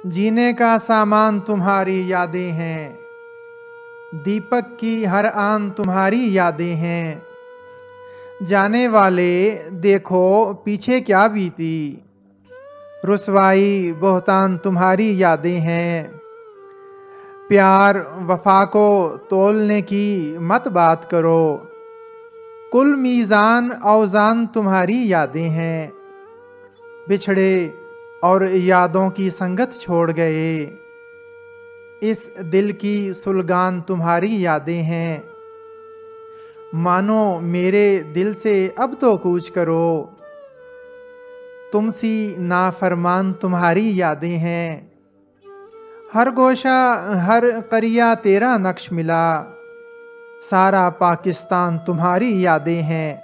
जीने का सामान तुम्हारी यादें हैं, दीपक की हर आन तुम्हारी यादें हैं। जाने वाले देखो पीछे क्या बीती, रुसवाई बोहतान तुम्हारी यादें हैं। प्यार वफा को तोलने की मत बात करो, कुल मीज़ान औज़ान तुम्हारी यादें हैं। बिछड़े और यादों की संगत छोड़ गए, इस दिल की सुलगान तुम्हारी यादें हैं। मानो मेरे दिल से अब तो कूच करो, तुमसी नाफरमान तुम्हारी यादें हैं। हर गोशा हर करिया तेरा नक्श मिला, सारा पाकिस्तान तुम्हारी यादें हैं।